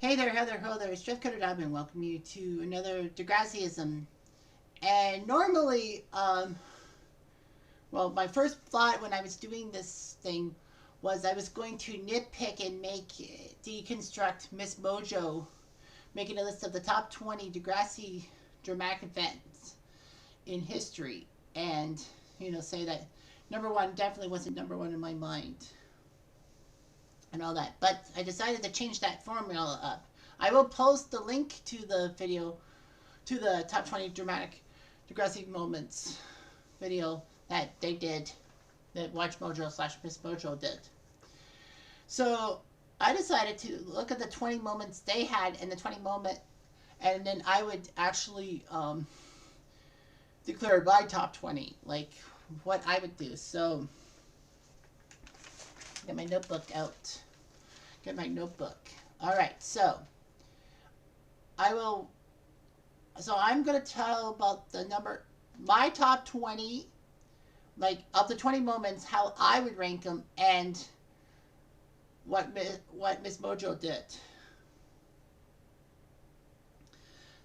Hey there, Heather, ho there, it's Jeff Cutter and welcome you to another Degrassiism. And normally, well, my first thought when I was doing this thing was I was going to nitpick and deconstruct Miss Mojo, making a list of the top 20 Degrassi dramatic events in history. And, say that number one definitely wasn't number one in my mind and all that. But I decided to change that formula up. I will post the link to the video, to the top 20 dramatic Degrassi moments video that they did, that Watch Mojo slash Miss Mojo did. So I decided to look at the 20 moments they had and the 20 moment, and then I would actually declare my top 20, like what I would do. So get my notebook out. Get my notebook. All right, so I'm going to tell about my top 20, like of the 20 moments, how I would rank them, and what Miss Mojo did.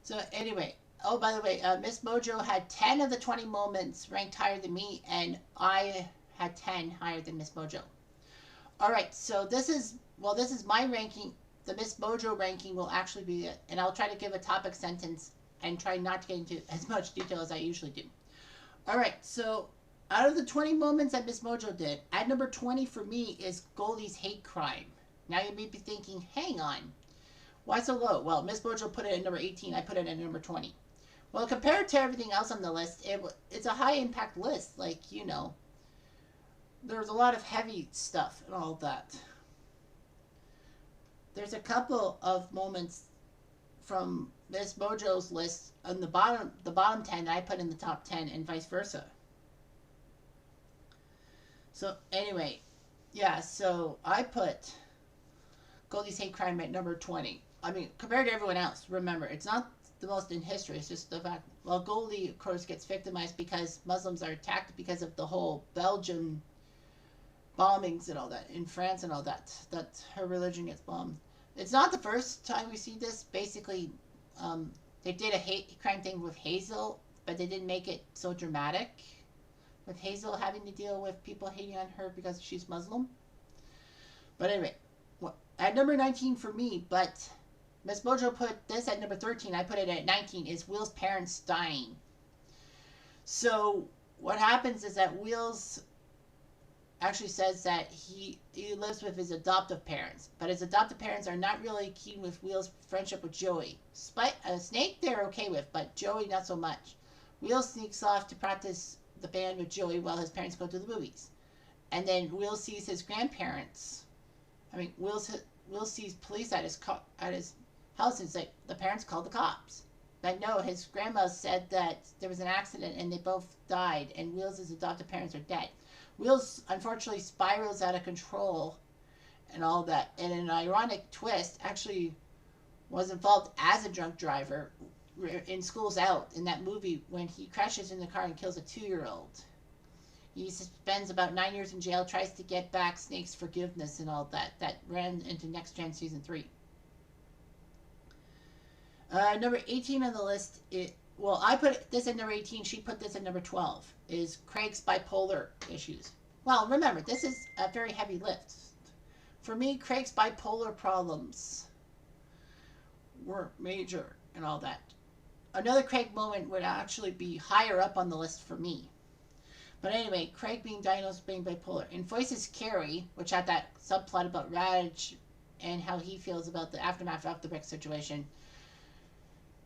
So anyway, oh, by the way, Miss Mojo had 10 of the 20 moments ranked higher than me, and I had 10 higher than Miss Mojo. All right, so this is my ranking. The Miss Mojo ranking will actually be it, and I'll try to give a topic sentence and try not to get into as much detail as I usually do. All right, so out of the 20 moments that Miss Mojo did, at number 20 for me is Goldie's hate crime. Now you may be thinking, hang on, why so low? Well, Miss Mojo put it at number 18, I put it at number 20. Well, compared to everything else on the list, it's a high impact list. Like, there's a lot of heavy stuff and all that. There's a couple of moments from Miss Mojo's list on the bottom 10 that I put in the top 10, and vice versa. So anyway, yeah, so I put Goldie's hate crime at number 20. I mean, compared to everyone else, remember, it's not the most in history. It's just the fact, well, Goldie, of course, gets victimized because Muslims are attacked because of the whole Belgium bombings and all that, in France and all that her religion gets bombed. It's not the first time we see this. Basically, they did a hate crime thing with Hazel, but they didn't make it so dramatic, with Hazel having to deal with people hating on her because she's Muslim. But anyway, at number 19 for me, but Miss Mojo put this at number 13, I put it at 19, is Will's parents dying. So what happens is that Will's actually says that he lives with his adoptive parents, but his adoptive parents are not really keen with Will's friendship with Joey. Snake they're okay with, but Joey not so much. Will sneaks off to practice the band with Joey while his parents go to the movies, and then Will sees his grandparents. Will sees police at his house, and it's like the parents called the cops. But no, his grandma said that there was an accident and they both died, and Will's adoptive parents are dead. Will's unfortunately spirals out of control and all that. And an ironic twist, actually was involved as a drunk driver in School's Out, in that movie, when he crashes in the car and kills a 2-year-old. He spends about 9 years in jail, tries to get back Snake's forgiveness and all that. That ran into Next Gen Season 3. Number 18 on the list, I put this at number 18, she put this at number 12, is Craig's bipolar issues. Well, remember, this is a very heavy lift. For me, Craig's bipolar problems were major and all that. Another Craig moment would actually be higher up on the list for me. But anyway, Craig being diagnosed with being bipolar. In Voices Carrie, which had that subplot about Raj and how he feels about the aftermath of the Rick situation,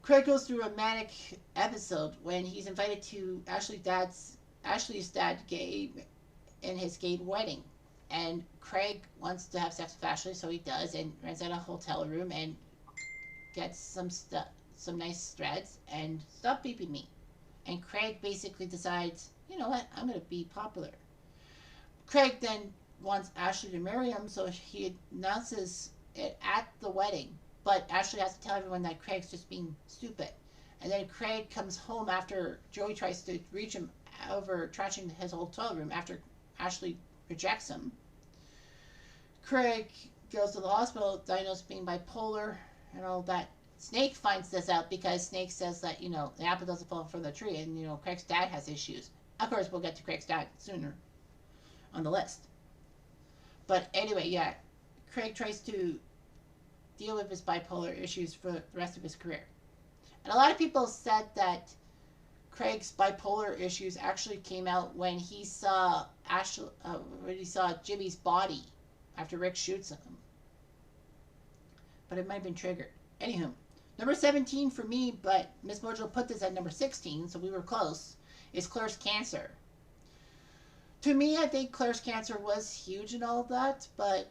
Craig goes through a manic episode when he's invited to Ashley's dad, Gabe, in his gay wedding. And Craig wants to have sex with Ashley, so he does, and rents out a hotel room and gets some nice threads, and stop beeping me. And Craig basically decides, you know what, I'm going to be popular. Craig then wants Ashley to marry him, so he announces it at the wedding. But Ashley has to tell everyone that Craig's just being stupid. And then Craig comes home after Joey tries to reach him over trashing his hotel room after Ashley rejects him. Craig goes to the hospital, diagnosed being bipolar, and all that. Snake finds this out because Snake says that, the apple doesn't fall from the tree, and, Craig's dad has issues. Of course, we'll get to Craig's dad sooner on the list. But anyway, yeah, Craig tries to deal with his bipolar issues for the rest of his career. And a lot of people said that Craig's bipolar issues actually came out when he saw Jimmy's body after Rick shoots him. But it might have been triggered. Anywho, number 17 for me, but MsMojo put this at number 16, so we were close, is Claire's cancer. To me, I think Claire's cancer was huge and all of that, but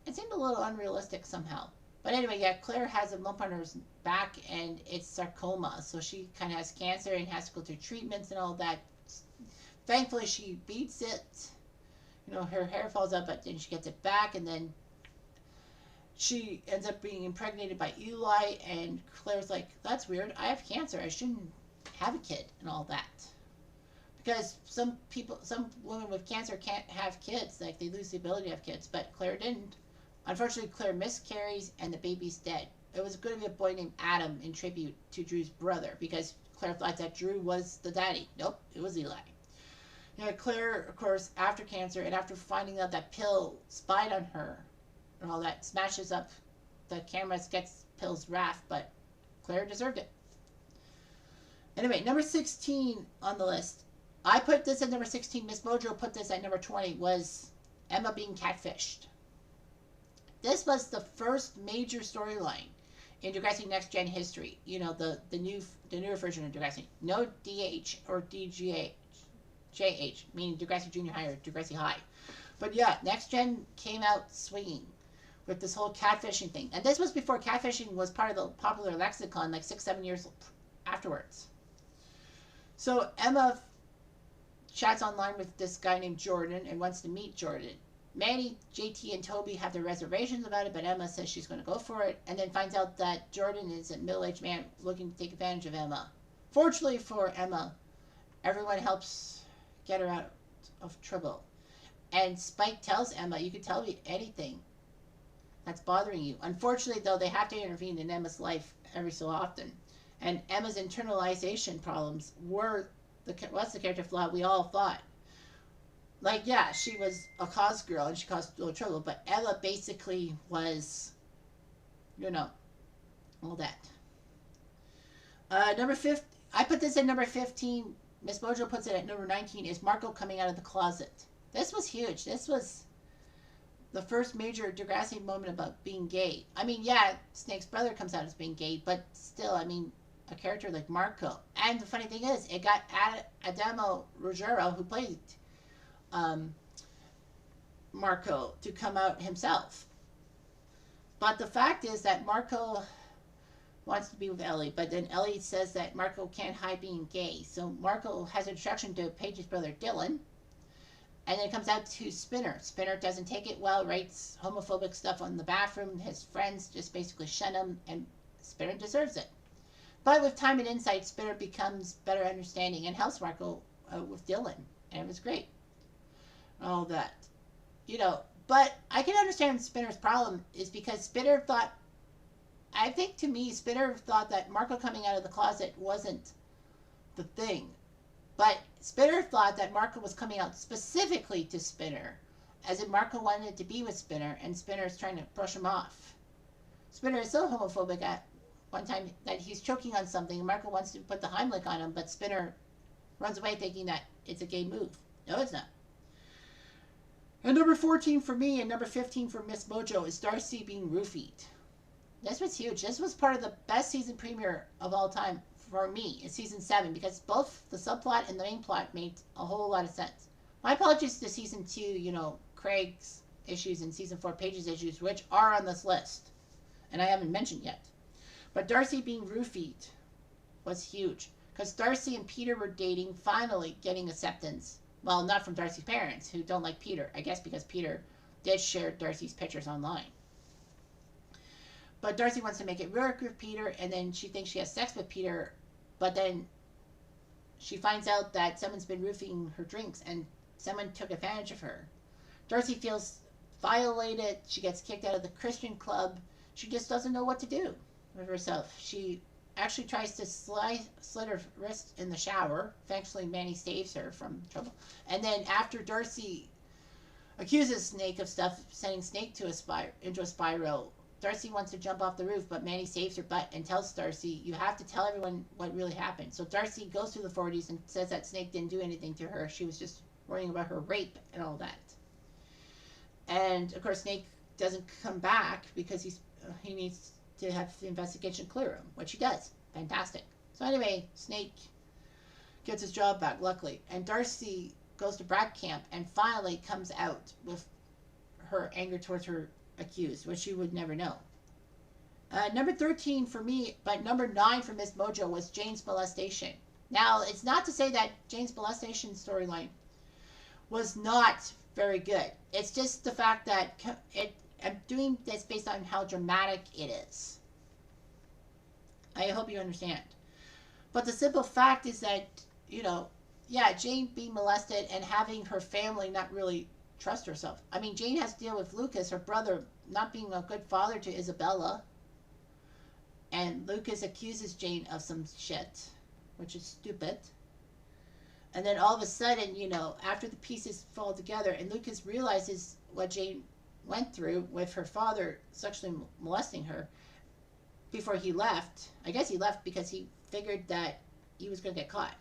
it seemed a little unrealistic somehow. But anyway, yeah, Claire has a lump on her back and it's sarcoma, so she kind of has cancer and has to go through treatments and all that. Thankfully, she beats it. Her hair falls out, but then she gets it back, and then she ends up being impregnated by Eli, and Claire's like, that's weird, I have cancer, I shouldn't have a kid and all that. Because some women with cancer can't have kids, like they lose the ability to have kids, but Claire didn't. Unfortunately, Claire miscarries and the baby's dead. It was going to be a boy named Adam in tribute to Drew's brother, because Claire thought that Drew was the daddy. Nope, it was Eli. Claire, of course, after cancer and after finding out that Pill spied on her and all that, smashes up the cameras, gets Pill's wrath, but Claire deserved it. Anyway, number 16 on the list. I put this at number 16. MsMojo put this at number 20, was Emma being catfished. This was the first major storyline in Degrassi Next Gen history. The newer version of Degrassi. No DH or DGH, JH, meaning Degrassi Junior High or Degrassi High. But yeah, Next Gen came out swinging with this whole catfishing thing. And this was before catfishing was part of the popular lexicon, like 6-7 years afterwards. So Emma chats online with this guy named Jordan and wants to meet Jordan. Manny, JT, and Toby have their reservations about it, but Emma says she's going to go for it, and then finds out that Jordan is a middle-aged man looking to take advantage of Emma. Fortunately for Emma, everyone helps get her out of trouble. And Spike tells Emma, you can tell me anything that's bothering you. Unfortunately, though, they have to intervene in Emma's life every so often. And Emma's internalization problems was the character flaw we all thought. Like, yeah, she was a cause girl and she caused little trouble, but Emma basically was, all that. Number 15, I put this at number 15. MsMojo puts it at number 19, is Marco coming out of the closet. This was huge. This was the first major Degrassi moment about being gay. I mean, yeah, Snake's brother comes out as being gay, but still, I mean, a character like Marco. And the funny thing is, it got Adamo Ruggiero, who played Marco, to come out himself. But the fact is that Marco wants to be with Ellie, but then Ellie says that Marco can't hide being gay. So Marco has an introduction to Paige's brother Dylan, and then it comes out to Spinner. Spinner doesn't take it well, writes homophobic stuff on the bathroom. His friends just basically shun him, and Spinner deserves it. But with time and insight, Spinner becomes better understanding and helps Marco with Dylan, and it was great. All that, but I can understand Spinner's problem is because Spinner thought, I think to me, Spinner thought that Marco coming out of the closet wasn't the thing. But Spinner thought that Marco was coming out specifically to Spinner, as if Marco wanted to be with Spinner, and Spinner's trying to brush him off. Spinner is so homophobic at one time that he's choking on something, and Marco wants to put the Heimlich on him, but Spinner runs away thinking that it's a gay move. No, it's not. And number 14 for me and number 15 for MsMojo is Darcy being roofied. This was huge. This was part of the best season premiere of all time for me in season 7, because both the subplot and the main plot made a whole lot of sense. My apologies to season 2, Craig's issues and season 4 Paige's issues, which are on this list, and I haven't mentioned yet. But Darcy being roofied was huge, because Darcy and Peter were dating, finally getting acceptance. Well, not from Darcy's parents, who don't like Peter, I guess because Peter did share Darcy's pictures online. But Darcy wants to make it work with Peter, and then she thinks she has sex with Peter, but then she finds out that someone's been roofing her drinks, and someone took advantage of her. Darcy feels violated. She gets kicked out of the Christian club. She just doesn't know what to do. of herself. She actually tries to slit her wrist in the shower. Thankfully, Manny saves her from trouble. And then after Darcy accuses Snake of stuff, sending Snake to into a spiral, Darcy wants to jump off the roof, but Manny saves her butt and tells Darcy, you have to tell everyone what really happened. So Darcy goes through the 40s and says that Snake didn't do anything to her. She was just worrying about her rape and all that. And, of course, Snake doesn't come back because he needs to have the investigation clear him, which he does. Fantastic. So anyway, Snake gets his job back, luckily. And Darcy goes to Brad camp and finally comes out with her anger towards her accused, which she would never know. Number 13 for me, but number 9 for MsMojo was Jane's molestation. Now, it's not to say that Jane's molestation storyline was not very good. It's just the fact that I'm doing this based on how dramatic it is. I hope you understand. But the simple fact is that, yeah, Jane being molested and having her family not really trust herself. I mean, Jane has to deal with Lucas, her brother, not being a good father to Isabella. And Lucas accuses Jane of some shit, which is stupid. And then all of a sudden, after the pieces fall together and Lucas realizes what Jane went through with her father sexually molesting her before he left. I guess he left because he figured that he was going to get caught.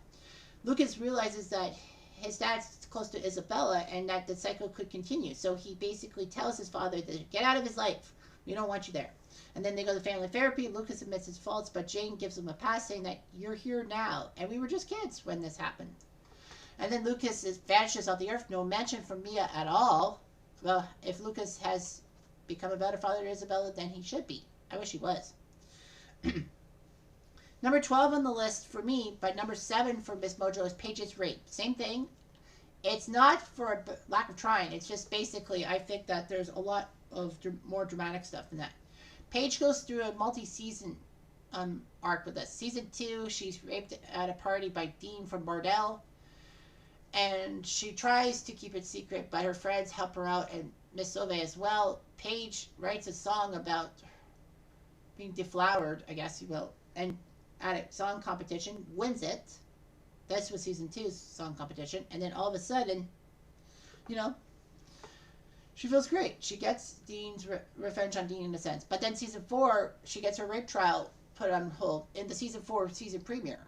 Lucas realizes that his dad's close to Isabella and that the cycle could continue. So he basically tells his father to get out of his life. We don't want you there. And then they go to family therapy. Lucas admits his faults, but Jane gives him a pass saying that you're here now. And we were just kids when this happened. And then Lucas vanishes off the earth. No mention from Mia at all. Well, if Lucas has become a better father to Isabella, then he should be. I wish he was. Number 12 on the list for me, but number 7 for MsMojo is Paige's rape. Same thing. It's not for a lack of trying. It's just basically, I think that there's a lot of more dramatic stuff than that. Paige goes through a multi-season arc with us. Season 2, she's raped at a party by Dean from Bordel. And she tries to keep it secret, but her friends help her out, and Miss Sauvé as well. Paige writes a song about being deflowered, I guess you will, and at a song competition, wins it. This was season 2's song competition, and then all of a sudden, she feels great. She gets Dean's revenge on Dean in a sense. But then season 4, she gets her rape trial put on hold in the season 4 season premiere.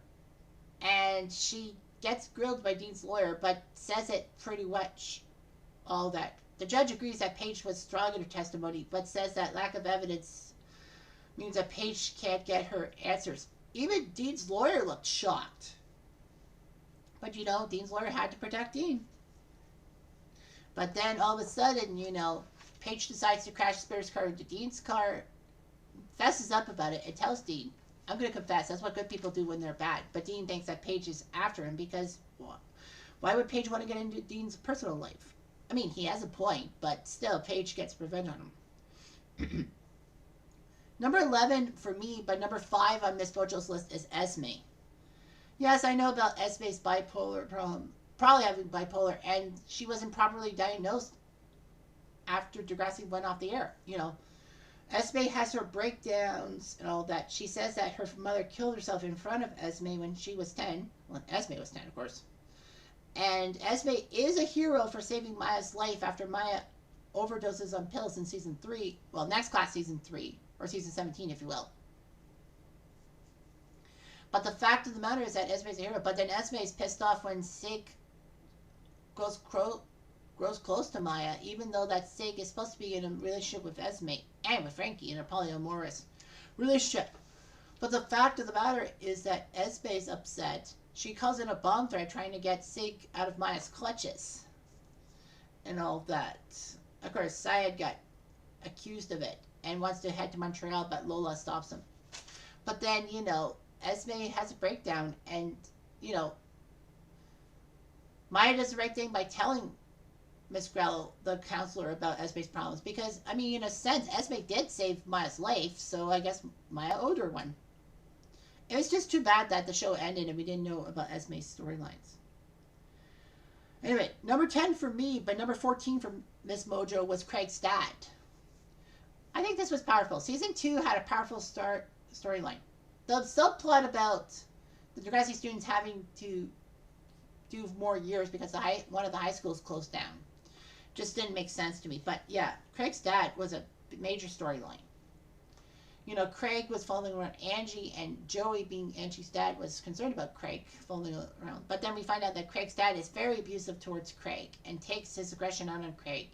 And she gets grilled by Dean's lawyer, but says it pretty much all that. The judge agrees that Paige was strong in her testimony, but says that lack of evidence means that Paige can't get her answers. Even Dean's lawyer looked shocked. But, Dean's lawyer had to protect Dean. But then, all of a sudden, Paige decides to crash Spears' car into Dean's car, fesses up about it, and tells Dean, I'm going to confess, that's what good people do when they're bad. But Dean thinks that Paige is after him because, why would Paige want to get into Dean's personal life? I mean, he has a point, but still, Paige gets revenge on him. Number 11 for me, but number 5 on MsMojo's list is Esme. Yes, I know about Esme's bipolar problem, probably having bipolar, and she was improperly diagnosed after Degrassi went off the air. Esme has her breakdowns and all that. She says that her mother killed herself in front of Esme when she was 10. Well, Esme was 10, of course. And Esme is a hero for saving Maya's life after Maya overdoses on pills in season 3. Well, next class season 3, or season 17, if you will. But the fact of the matter is that Esme's a hero. But then Esme is pissed off when Sig grows close to Maya, even though that Sig is supposed to be in a relationship with Esme and with Frankie in a polyamorous relationship. But the fact of the matter is that Esme is upset. She calls in a bomb threat trying to get Sig out of Maya's clutches and all that. Of course, Syed got accused of it and wants to head to Montreal, but Lola stops him. But then, Esme has a breakdown, and, Maya does the right thing by telling Miss Grell, the counselor, about Esme's problems. Because, in a sense, Esme did save Maya's life, so I guess Maya owed her one. It was just too bad that the show ended and we didn't know about Esme's storylines. Anyway, number 10 for me, but number 14 for MsMojo was Craig's dad. I think this was powerful. Season 2 had a powerful start storyline. The subplot about the Degrassi students having to do more years because one of the high schools closed down just didn't make sense to me. But yeah, Craig's dad was a major storyline. Craig was following around Angie, and Joey, being Angie's dad, was concerned about Craig following around. But then we find out that Craig's dad is very abusive towards Craig and takes his aggression out on Craig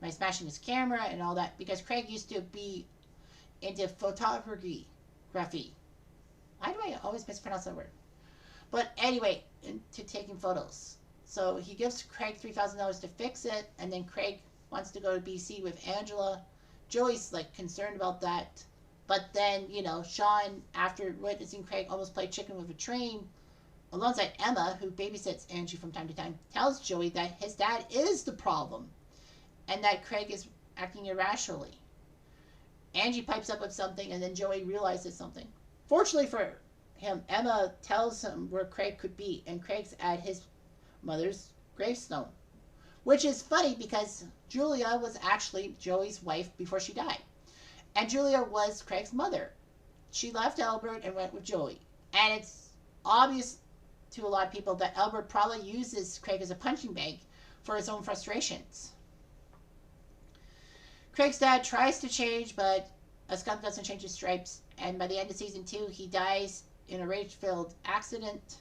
by smashing his camera and all that, because Craig used to be into photography. Why do I always mispronounce that word? But anyway, into taking photos. So he gives Craig $3,000 to fix it, and then Craig wants to go to BC with Angela. Joey's like concerned about that. But then, Sean, after witnessing Craig almost play chicken with a train, alongside Emma, who babysits Angie from time to time, tells Joey that his dad is the problem and that Craig is acting irrationally. Angie pipes up with something, and then Joey realizes something. Fortunately for him, Emma tells him where Craig could be, and Craig's at his mother's gravestone. Which is funny because Julia was actually Joey's wife before she died. And Julia was Craig's mother. She left Albert and went with Joey. And it's obvious to a lot of people that Albert probably uses Craig as a punching bag for his own frustrations. Craig's dad tries to change, but a skunk doesn't change his stripes. And by the end of season 2, he dies in a rage-filled accident.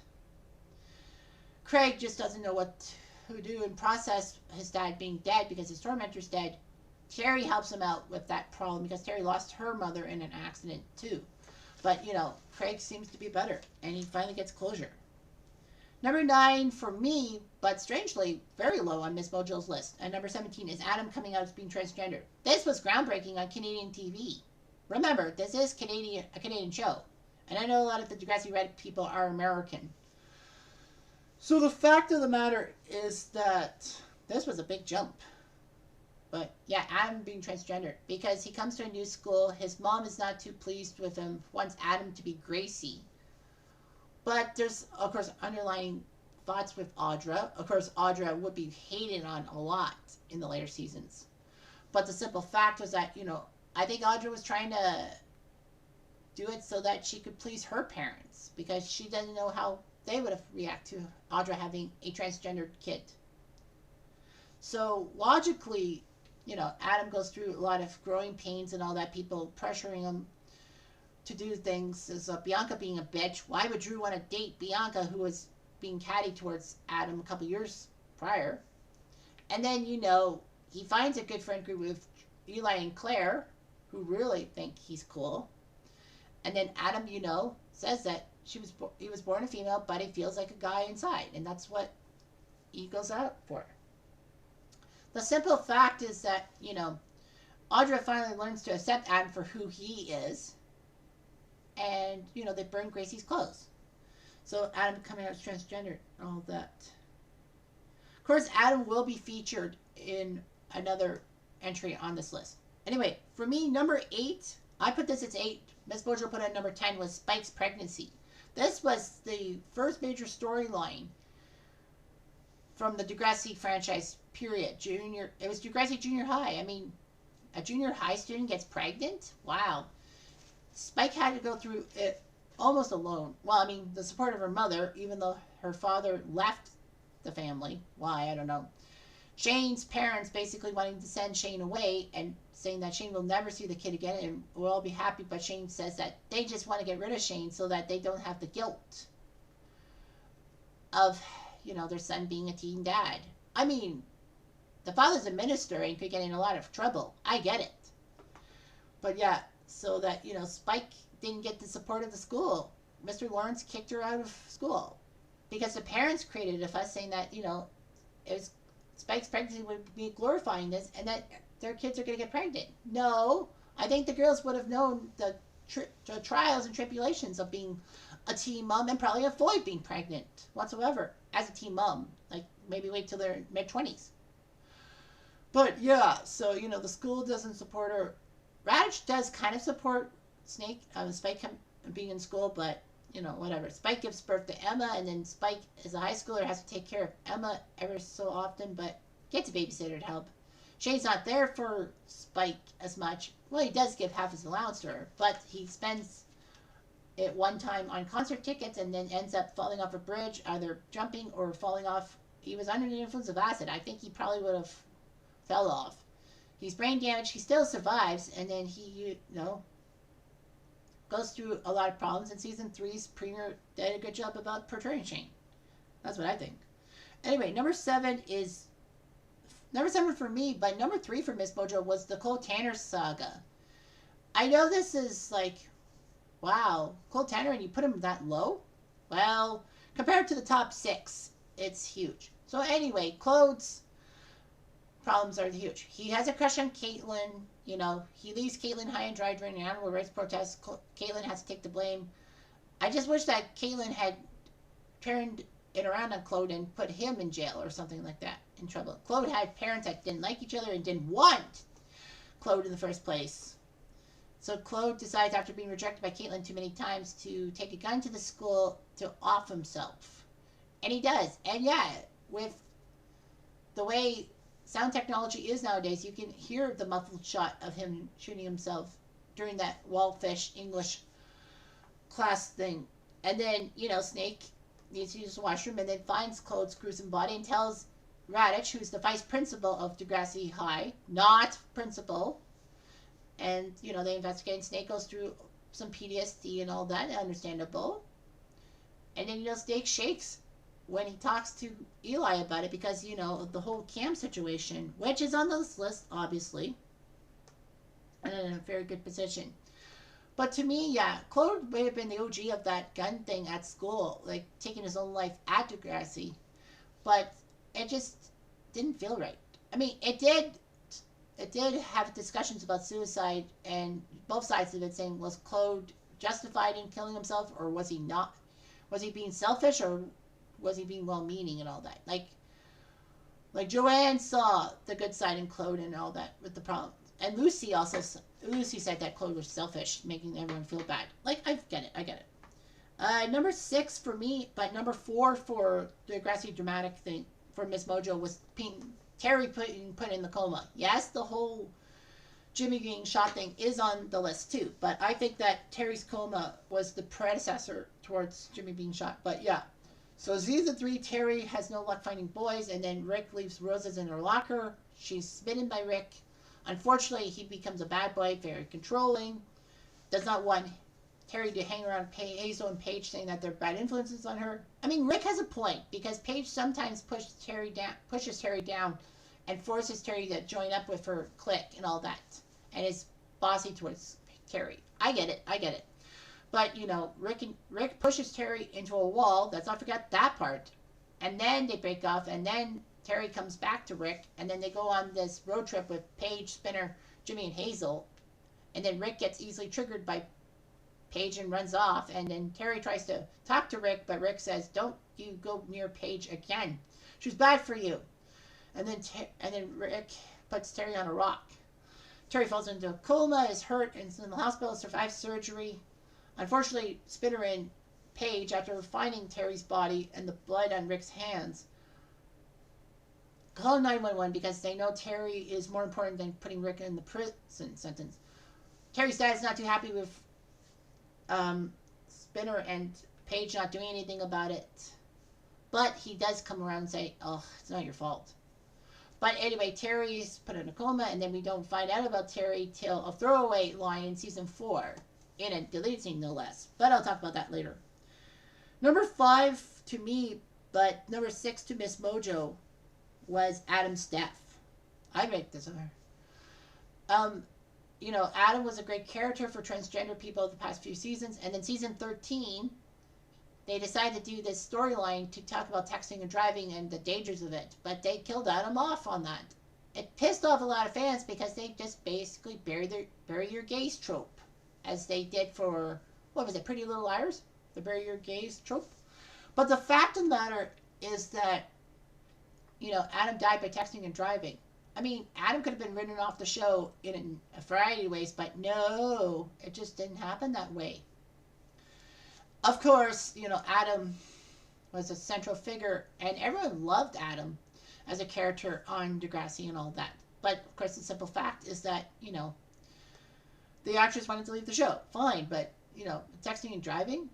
Craig just doesn't know what to do and process his dad being dead because his tormentor's dead. Terry helps him out with that problem because Terry lost her mother in an accident too. But, Craig seems to be better, and he finally gets closure. Number 9 for me, but strangely very low on MsMojos list. And number 17 is Adam coming out as being transgender. This was groundbreaking on Canadian TV. Remember, this is a Canadian show. And I know a lot of the Degrassi Reddit people are American. So the fact of the matter is that this was a big jump. But yeah, Adam being transgender, because he comes to a new school. His mom is not too pleased with him, wants Adam to be Gracie. But there's, of course, underlying thoughts with Audra. Of course, Audra would be hated on a lot in the later seasons. But the simple fact was that, I think Audra was trying to do it so that she could please her parents, because she doesn't know how they would have reacted to Audra having a transgendered kid. So logically, Adam goes through a lot of growing pains and all that, people pressuring him to do things. As Bianca being a bitch. Why would Drew want to date Bianca, who was being catty towards Adam a couple years prior? And then, he finds a good friend group with Eli and Claire, who really think he's cool. And then Adam, says that he was born a female, but he feels like a guy inside. And that's what he goes out for. The simple fact is that, Audra finally learns to accept Adam for who he is. And, they burn Gracie's clothes. So Adam coming out as transgender and all that. Of course, Adam will be featured in another entry on this list. Anyway, for me, number 8, I put this as 8. MsMojos put it at number 10, was Spike's pregnancy. This was the first major storyline from the Degrassi franchise, period. It was Degrassi Junior High. I mean, a junior high student gets pregnant? Wow. Spike had to go through it almost alone. Well, I mean, the support of her mother, even though her father left the family. Why? I don't know. Shane's parents basically wanting to send Shane away and saying that Shane will never see the kid again and we'll all be happy, but Shane says that they just want to get rid of Shane so that they don't have the guilt of, their son being a teen dad. I mean, the father's a minister and could get in a lot of trouble. I get it. But yeah, so that, Spike didn't get the support of the school. Mr. Lawrence kicked her out of school because the parents created a fuss saying that, it was Spike's pregnancy would be glorifying this and that their kids are going to get pregnant. No, I think the girls would have known the trials and tribulations of being a teen mom and probably avoid being pregnant whatsoever as a teen mom. Like, maybe wait till their mid-20s. But yeah, so, the school doesn't support her. Radish does kind of support Spike being in school, but, whatever. Spike gives birth to Emma, and then Spike, as a high schooler, has to take care of Emma ever so often, but gets a babysitter to help. Shane's not there for Spike as much. Well, he does give half his allowance to her, but he spends it one time on concert tickets and then ends up falling off a bridge, either jumping or falling off. He was under the influence of acid. I think he probably would have fell off. He's brain damaged. He still survives, and then goes through a lot of problems. And season three's premiere did a good job about portraying Shane. That's what I think. Anyway, number seven for me, but number three for MsMojo was the Cole Tanner saga. I know this is like, wow, Cole Tanner, and you put him that low? Well, compared to the top six, it's huge. So anyway, Claude's problems are huge. He has a crush on Caitlyn. He leaves Caitlyn high and dry during an animal rights protest. Caitlyn has to take the blame. I just wish that Caitlyn had turned it around on Claude and put him in jail or something like that, in trouble. Claude had parents that didn't like each other and didn't want Claude in the first place. So Claude decides, after being rejected by Caitlyn too many times, to take a gun to the school to off himself. And he does. And yeah, with the way sound technology is nowadays, you can hear the muffled shot of him shooting himself during that Wallfish English class thing. And then, Snake needs to use the washroom and then finds Claude's gruesome body and tells Radich, who's the vice principal of Degrassi High, not principal. And, they investigate, and Snake goes through some PTSD and all that, understandable. And then, Snake shakes when he talks to Eli about it because, the whole Cam situation, which is on this list, obviously, and in a very good position. But to me, yeah, Claude may have been the OG of that gun thing at school, like taking his own life at Degrassi, but it just didn't feel right. I mean, it did have discussions about suicide, and both sides of it saying, was Claude justified in killing himself, or was he not? Was he being selfish, or was he being well-meaning and all that? Like Joanne saw the good side in Claude and all that with the problem. And Lucy said that Claude was selfish, making everyone feel bad. Like, I get it. Number 6 for me, but number 4 for the Degrassi dramatic thing for MsMojo was Terry put in the coma. Yes, the whole Jimmy being shot thing is on the list too, but I think that Terry's coma was the predecessor towards Jimmy being shot. But yeah, so season 3, Terry has no luck finding boys, and then Rick leaves roses in her locker. She's smitten by Rick. Unfortunately, he becomes a bad boy, very controlling, does not want Terry to hang around Hazel and Paige, saying that they're bad influences on her. I mean, Rick has a point, because Paige sometimes pushes Terry down and forces Terry to join up with her clique and all that, and is bossy towards Terry. I get it. But, Rick pushes Terry into a wall. Let's not forget that part. And then they break off, and then Terry comes back to Rick, and then they go on this road trip with Paige, Spinner, Jimmy, and Hazel. And then Rick gets easily triggered by Paige and runs off, and then Terry tries to talk to Rick, but Rick says, "Don't you go near Paige again. She's bad for you." And then Rick puts Terry on a rock. Terry falls into a coma, is hurt, and is in the hospital, survives surgery. Unfortunately, Spinner and Paige, after finding Terry's body and the blood on Rick's hands, call 911 because they know Terry is more important than putting Rick in the prison sentence. Terry's dad is not too happy with Spinner and Paige not doing anything about it. But he does come around and say, "Oh, it's not your fault." But anyway, Terry's put in a coma, and then we don't find out about Terry till a throwaway line in season 4, in a deleted scene no less. But I'll talk about that later. Number 5 to me, but number 6 to MsMojo, was Adam's death. I rate this over. Adam was a great character for transgender people the past few seasons, and then season 13, they decided to do this storyline to talk about texting and driving and the dangers of it, but they killed Adam off on that. It pissed off a lot of fans because they just basically bury your gays trope, as they did for, what was it, Pretty Little Liars? The bury your gays trope. But the fact of the matter is that, Adam died by texting and driving. I mean, Adam could have been written off the show in a variety of ways, but no, it just didn't happen that way. Of course, Adam was a central figure, and everyone loved Adam as a character on Degrassi and all that. But, of course, the simple fact is that, the actress wanted to leave the show. Fine, but, texting and driving.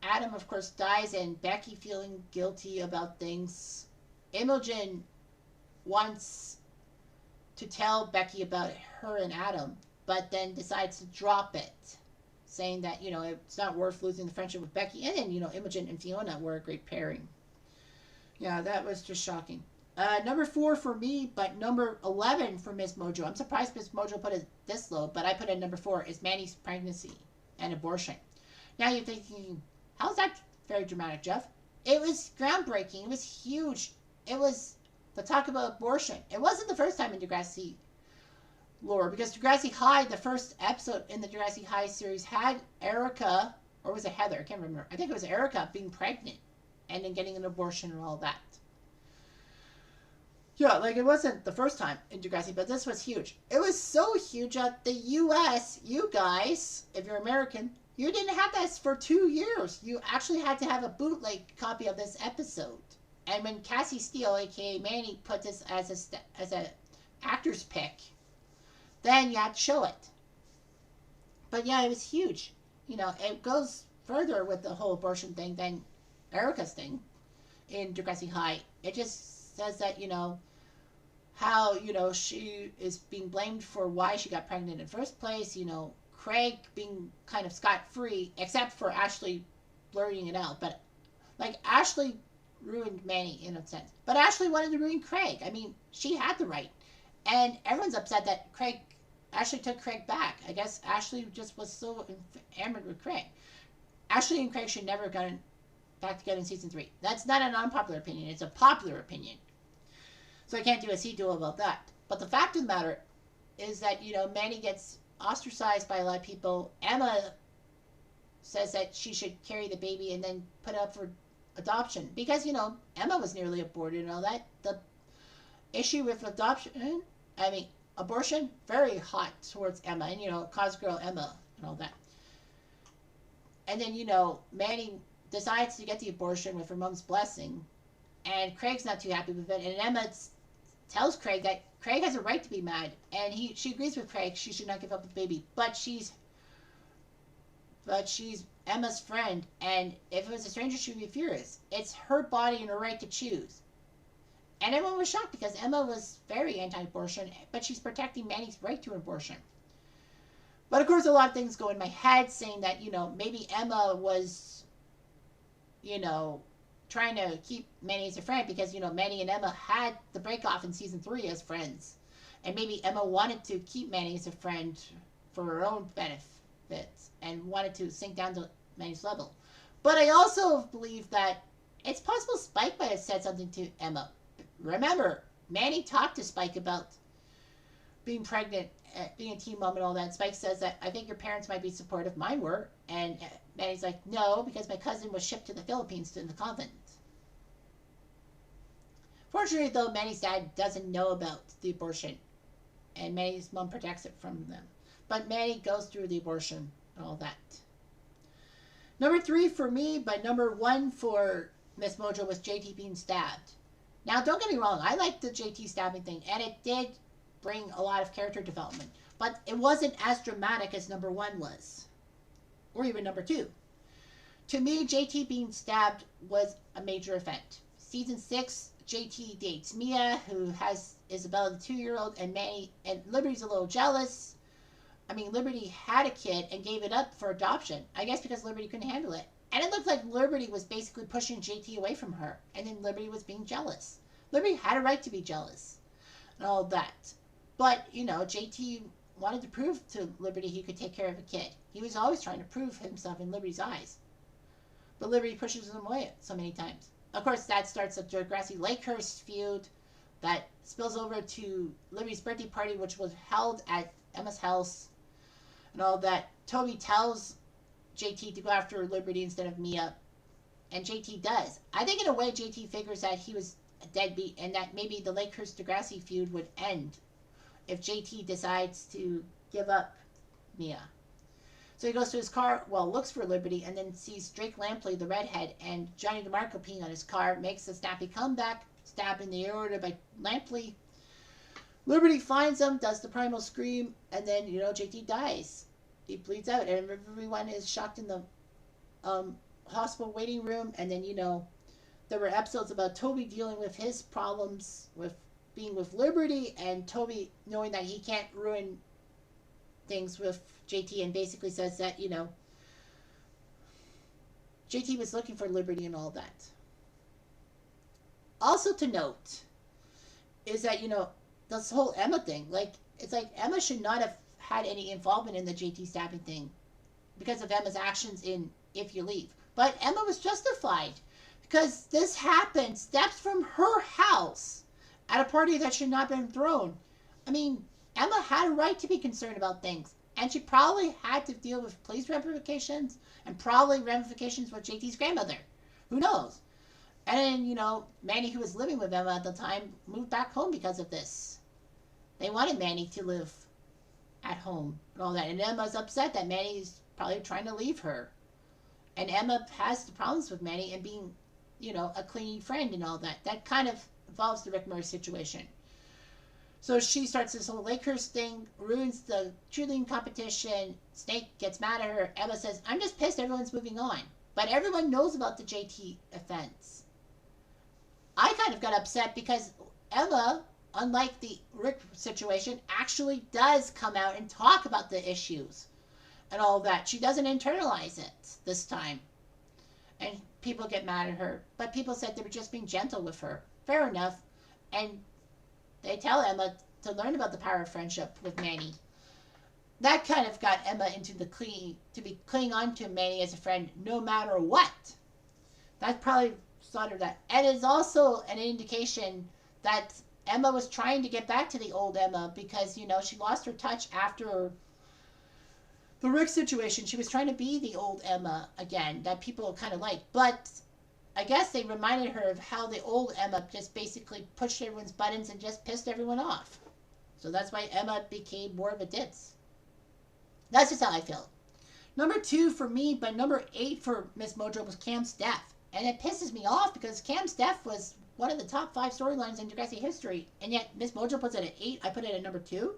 Adam, of course, dies, and Becky feeling guilty about things. Imogen wants to tell Becky about her and Adam, but then decides to drop it, saying that, it's not worth losing the friendship with Becky. And then, Imogen and Fiona were a great pairing. Yeah, that was just shocking. Number 4 for me, but number 11 for MsMojo. I'm surprised MsMojo put it this low, but I put it number 4 is Manny's pregnancy and abortion. Now you're thinking, how's that very dramatic, Jeff? It was groundbreaking. It was huge. It was the talk about abortion. It wasn't the first time in Degrassi lore, because Degrassi High, the first episode in the Degrassi High series, had Erica, or was it Heather? I can't remember. I think it was Erica being pregnant and then getting an abortion and all that. Yeah, like it wasn't the first time in Degrassi, but this was huge. It was so huge that the US, you guys, if you're American, you didn't have this for 2 years. You actually had to have a bootleg copy of this episode. And when Cassie Steele, aka Manny, put this as a actor's pick, then you had to show it. But yeah, it was huge. It goes further with the whole abortion thing than Erica's thing in Degrassi High. It just says that, how, she is being blamed for why she got pregnant in the first place. Craig being kind of scot-free, except for Ashley blurting it out. But, like, Ashley ruined Manny in a sense. But Ashley wanted to ruin Craig. I mean, she had the right. And everyone's upset that Ashley took Craig back. I guess Ashley just was so enamored with Craig. Ashley and Craig should never have gotten back together in season 3. That's not an unpopular opinion. It's a popular opinion. So I can't do a see-do about that. But the fact of the matter is that, Manny gets ostracized by a lot of people. Emma says that she should carry the baby and then put it up for adoption. Because, Emma was nearly aborted and all that. The issue with abortion, very hot towards Emma. And, cause girl Emma and all that. And then, Manny decides to get the abortion with her mom's blessing. And Craig's not too happy with it. And Emma tells Craig that Craig has a right to be mad. And she agrees with Craig. She should not give up the baby. But she's Emma's friend. And if it was a stranger, she would be furious. It's her body and her right to choose. And everyone was shocked because Emma was very anti-abortion. But she's protecting Manny's right to abortion. But of course, a lot of things go in my head saying that, maybe Emma was, trying to keep Manny as a friend because, Manny and Emma had the break-off in season 3 as friends. And maybe Emma wanted to keep Manny as a friend for her own benefits and wanted to sink down to Manny's level. But I also believe that it's possible Spike might have said something to Emma. Remember, Manny talked to Spike about being pregnant, being a teen mom and all that. Spike says that, I think your parents might be supportive. Mine were. And Manny's like, no, because my cousin was shipped to the Philippines in the convent. Fortunately, though, Manny's dad doesn't know about the abortion. And Manny's mom protects it from them. But Manny goes through the abortion and all that. Number 3 for me, but number 1 for MsMojo was JT being stabbed. Now, don't get me wrong. I liked the JT stabbing thing. And it did bring a lot of character development. But it wasn't as dramatic as number 1 was. Or even number 2. To me, JT being stabbed was a major event. Season 6, JT dates Mia, who has Isabella, the 2-year-old, and Manny, and Liberty's a little jealous. I mean, Liberty had a kid and gave it up for adoption. I guess because Liberty couldn't handle it. And it looked like Liberty was basically pushing JT away from her. And then Liberty was being jealous. Liberty had a right to be jealous. And all that. But, JT wanted to prove to Liberty he could take care of a kid. He was always trying to prove himself in Liberty's eyes. But Liberty pushes him away so many times. Of course, that starts a Degrassi Lakehurst feud that spills over to Liberty's birthday party, which was held at Emma's house. And all that. Toby tells JT to go after Liberty instead of Mia. And JT does. I think in a way JT figures that he was a deadbeat and that maybe the Lakehurst Degrassi feud would end if JT decides to give up Mia. So he goes to his car, looks for Liberty, and then sees Drake Lampley, the redhead, and Johnny DeMarco peeing on his car, makes a snappy comeback, stabbed in the aorta by Lampley. Liberty finds him, does the primal scream, and then, JT dies. he bleeds out, and everyone is shocked in the hospital waiting room. And then there were episodes about Toby dealing with his problems with being with Liberty, and Toby knowing that he can't ruin things with JT, and basically says that JT was looking for Liberty and all that. Also to note is that this whole Emma thing, like, it's like Emma should not have had any involvement in the JT stabbing thing because of Emma's actions in If You Leave. But Emma was justified because this happened steps from her house at a party that should not have been thrown. I mean, Emma had a right to be concerned about things, and she probably had to deal with police ramifications and probably ramifications with JT's grandmother. Who knows? And then, Manny, who was living with Emma at the time, moved back home because of this. They wanted Manny to live at home and all that. And Emma's upset that Manny's probably trying to leave her. And Emma has the problems with Manny and being, a clingy friend and all that. That kind of involves the Rick Murray situation. So she starts this whole Lakehurst thing, ruins the cheerleading competition. Snake gets mad at her. Emma says, I'm just pissed everyone's moving on. But everyone knows about the JT offense. I kind of got upset because Emma, unlike the Rick situation, actually does come out and talk about the issues and all that. She doesn't internalize it this time. And people get mad at her. But people said they were just being gentle with her. Fair enough. And they tell Emma to learn about the power of friendship with Manny. That kind of got Emma into the cling on to Manny as a friend no matter what. That probably started that. And it's also an indication that Emma was trying to get back to the old Emma because, she lost her touch after the Rick situation. She was trying to be the old Emma again that people kind of liked. But I guess they reminded her of how the old Emma just basically pushed everyone's buttons and just pissed everyone off. So that's why Emma became more of a ditz. That's just how I feel. Number 2 for me, but number 8 for MsMojos was Cam's death. And it pisses me off because Cam's death was one of the top 5 storylines in Degrassi history. And yet MsMojos puts it at 8. I put it at number 2.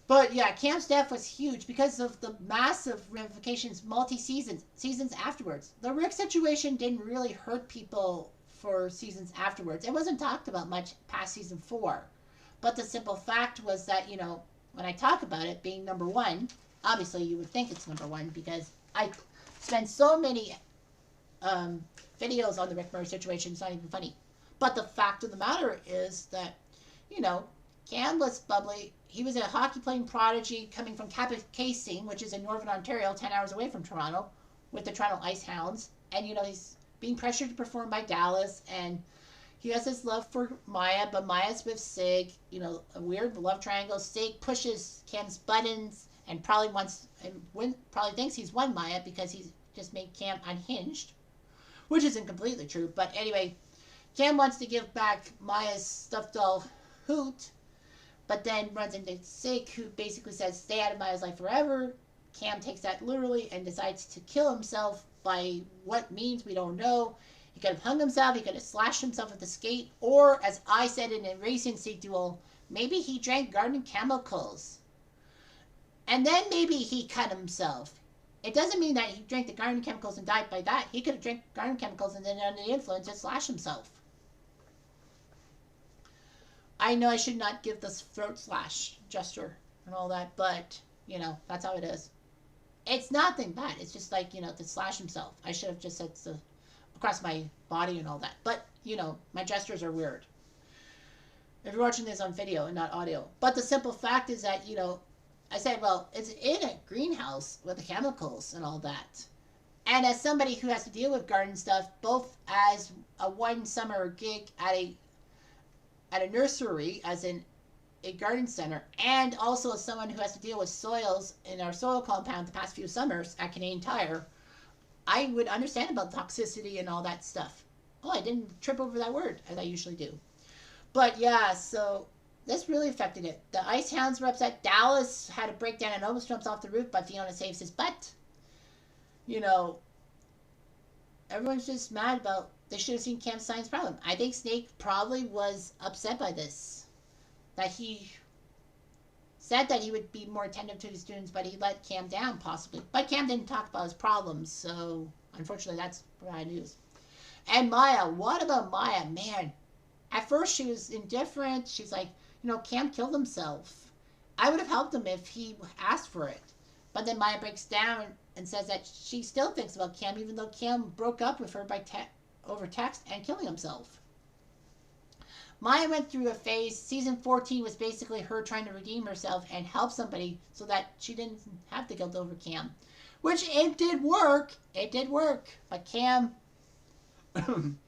But yeah, Cam's death was huge because of the massive ramifications seasons afterwards. The Rick situation didn't really hurt people for seasons afterwards. It wasn't talked about much past season 4. But the simple fact was that, when I talk about it being number 1, obviously you would think it's number 1 because I spend so many videos on the Rick Murray situation. It's not even funny. But the fact of the matter is that, Cam was bubbly. He was a hockey playing prodigy coming from Casing, which is in Northern Ontario, 10 hours away from Toronto, with the Toronto Ice Hounds. And, he's being pressured to perform by Dallas. And he has this love for Maya, but Maya's with Sig. A weird love triangle. Sig pushes Cam's buttons and probably thinks he's won Maya because he's just made Cam unhinged. Which isn't completely true. But anyway, Cam wants to give back Maya's stuffed doll, Hoot, but then runs into Sig, who basically says, stay out of Maya's life forever. Cam takes that literally and decides to kill himself by what means we don't know. He could have hung himself, he could have slashed himself with a skate, or, as I said in a racing sequel, maybe he drank garden chemicals. And then maybe he cut himself. It doesn't mean that he drank the garden chemicals and died by that. He could have drank garden chemicals and then under the influence just slash himself. I know I should not give this throat slash gesture and all that, but, that's how it is. It's nothing bad. It's just like, to slash himself. I should have just said across my body and all that. But, my gestures are weird. If you're watching this on video and not audio. But the simple fact is that, I said, well, it's in a greenhouse with the chemicals and all that. And as somebody who has to deal with garden stuff, both as a one summer gig at a nursery, as in a garden center, and also as someone who has to deal with soils in our soil compound the past few summers at Canadian Tire, I would understand about toxicity and all that stuff. Oh, I didn't trip over that word, as I usually do. But yeah, so this really affected it. The Ice Hounds were upset. Dallas had a breakdown and almost jumps off the roof, but Fiona saves his butt. Everyone's just mad about, they should have seen Cam's science problem. I think Snake probably was upset by this. That he said that he would be more attentive to the students, but he let Cam down possibly. But Cam didn't talk about his problems, so unfortunately that's bad news. And Maya, what about Maya? Man, at first she was indifferent. She's like, Cam killed himself. I would have helped him if he asked for it. But then Maya breaks down and says that she still thinks about Cam, even though Cam broke up with her over text and killing himself. Maya went through a phase. Season 14 was basically her trying to redeem herself and help somebody so that she didn't have the guilt over Cam. Which it did work. It did work. But Cam, it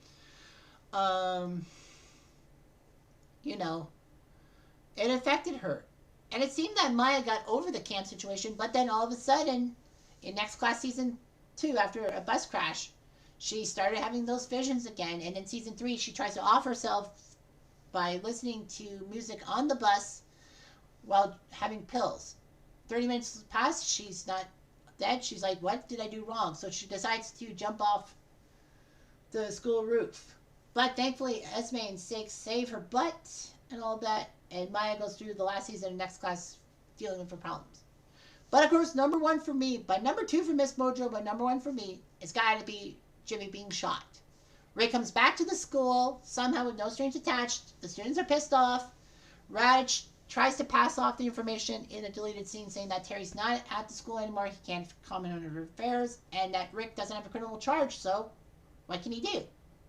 affected her. And it seemed that Maya got over the Cam situation, but then all of a sudden, in Next Class Season 2, after a bus crash, she started having those visions again. And in Season 3, she tries to off herself by listening to music on the bus while having pills. 30 minutes pass, she's not dead. She's like, what did I do wrong? So she decides to jump off the school roof. But thankfully, Esme and Six save her butt and all that. And Maya goes through the last season of Next Class dealing with her problems. But of course, number one for me, but number two for MsMojo, but number one for me, it's got to be Jimmy being shot. Ray comes back to the school, somehow with no strings attached. The students are pissed off. Raj tries to pass off the information in a deleted scene saying that Terry's not at the school anymore. He can't comment on her affairs, and that Rick doesn't have a criminal charge, so what can he do?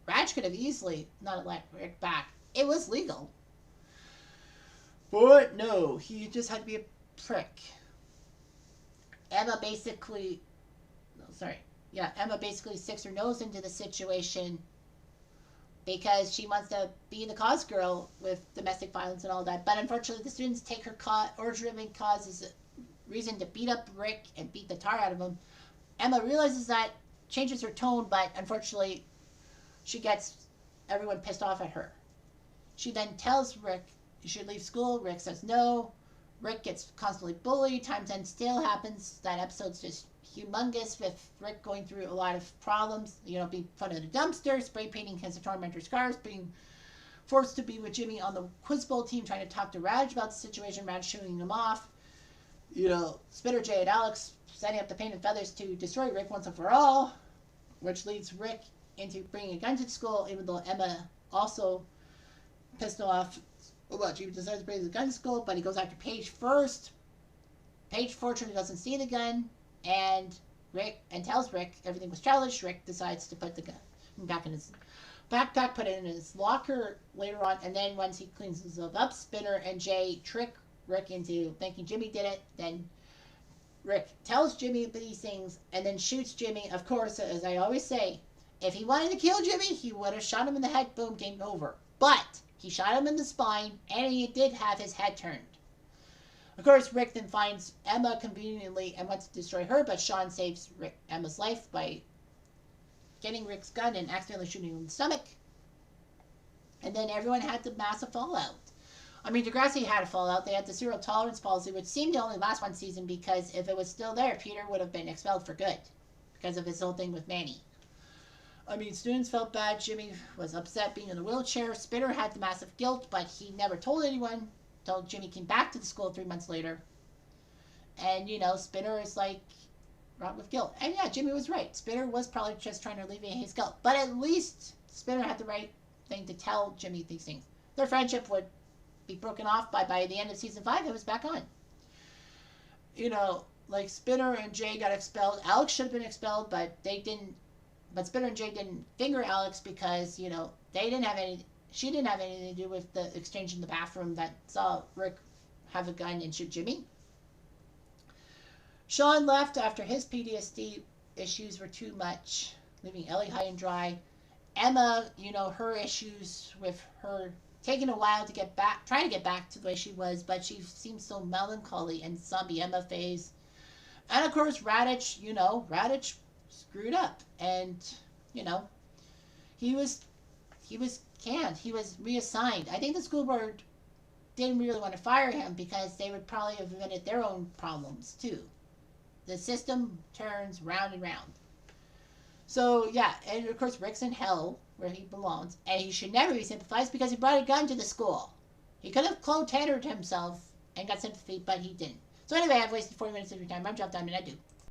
Raj could have easily not let Rick back. It was legal. But no, he just had to be a prick. Emma basically sticks her nose into the situation because she wants to be the cause girl with domestic violence and all that. But unfortunately, the students take her order-driven cause as a reason to beat up Rick and beat the tar out of him. Emma realizes that, changes her tone, but unfortunately, she gets everyone pissed off at her. She then tells Rick he should leave school. Rick says no. Rick gets constantly bullied. Times 10 still happens. That episode's just humongous with Rick going through a lot of problems. Being put in a dumpster, spray painting his tormentor scars, being forced to be with Jimmy on the Quiz Bowl team, trying to talk to Raj about the situation, Raj shooting him off. Spitter, Jay, and Alex setting up the paint and feathers to destroy Rick once and for all, which leads Rick into bringing a gun to school, even though Emma also pissed off. Jimmy decides to bring the gun to school, but he goes after Paige first. Paige fortunately doesn't see the gun, and tells Rick everything was childish. Rick decides to put the gun back in his backpack, put it in his locker later on, and then once he cleans himself up, Spinner and Jay trick Rick into thinking Jimmy did it. Then Rick tells Jimmy these things and then shoots Jimmy. Of course, as I always say, if he wanted to kill Jimmy, he would have shot him in the head. Boom, game over. But he shot him in the spine, and he did have his head turned. Of course, Rick then finds Emma conveniently and wants to destroy her, but Sean saves Emma's life by getting Rick's gun and accidentally shooting him in the stomach. And then everyone had the massive fallout. Degrassi had a fallout. They had the zero tolerance policy, which seemed to only last one season because if it was still there, Peter would have been expelled for good because of his whole thing with Manny. Students felt bad. Jimmy was upset being in a wheelchair. Spitter had the massive guilt, but he never told anyone until Jimmy came back to the school 3 months later. And, Spitter is wrought with guilt. And yeah, Jimmy was right. Spitter was probably just trying to alleviate his guilt. But at least Spitter had the right thing to tell Jimmy these things. Their friendship would be broken off by the end of season 5. It was back on. Spitter and Jay got expelled. Alex should have been expelled, but they didn't. But Spitter and Jay didn't finger Alex because, they didn't have any. She didn't have anything to do with the exchange in the bathroom that saw Rick have a gun and shoot Jimmy. Sean left after his PTSD issues were too much, leaving Ellie high and dry. Emma, her issues with her taking a while to trying to get back to the way she was, but she seems so melancholy and zombie Emma phase. And of course, Radich screwed up, and he was canned. He was reassigned. I think the school board didn't really want to fire him because they would probably have admitted their own problems too. The system turns round and round. So yeah, and of course Rick's in hell where he belongs, and he should never be sympathized because he brought a gun to the school. He could have Tannered himself and got sympathy, but he didn't. So anyway, I've wasted 40 minutes of your time. I'm Jeff Diamond. I do.